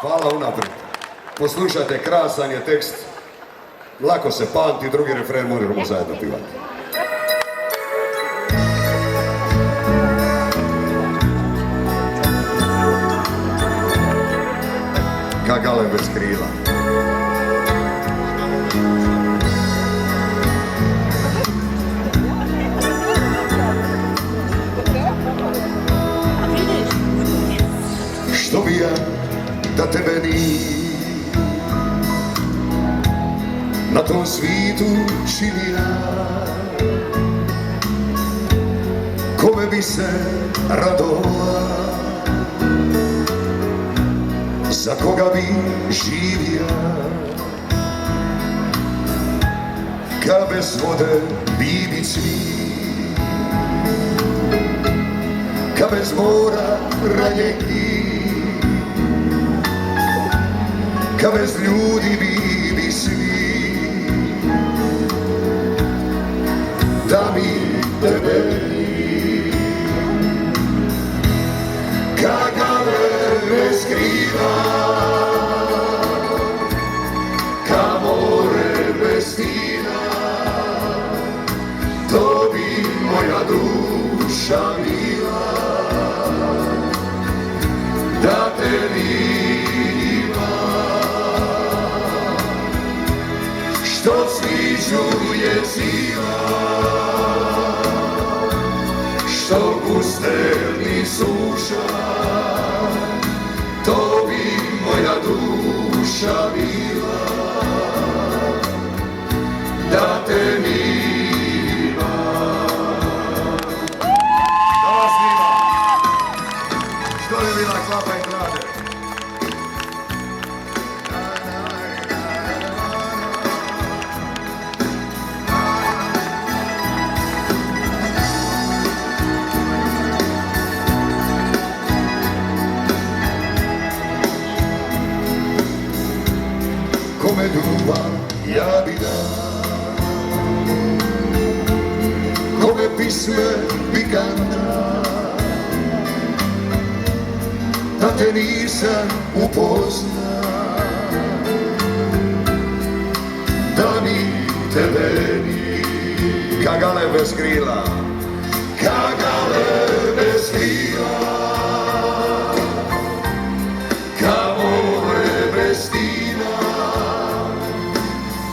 Hvala unaprijed. Poslušajte, krasan je tekst. Lako se pamti, drugi refren moramo zajedno pivati. Kagale bez krila. Što bi ja da tebe ni na tom svitu činija, kome bi se radova, za koga bi živija, ka bez vode bi cvit, ka bez mora ranjenki, ka bez ljudi bi svi, da mi tebe kagale ne skriva, ka more bez tina, to bi moja duša bila, da te nima, što sviđuje cila, što gustelni suša, to bi moja duša bila, da te nima. Da vas nima. Što je bila klapa i grade? Kome ljubav ja bi dao, kome pisme bi kanda, da te nisam upoznao, da ni tebe ni kagale bez krila, kagale bez krila, ka more bez tina,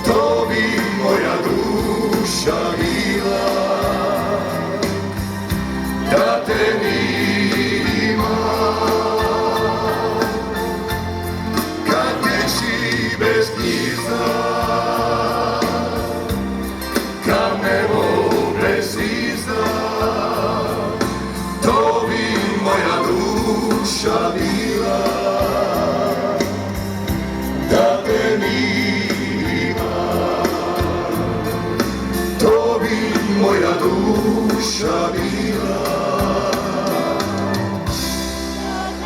to bi moja duša bila, da te nima, kad neći bez gnjezda, kad nebo bez izda, to bi moja duša bila, da te nima, to bi moja duša bila,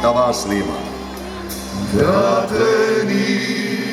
da vas nima, da te nima.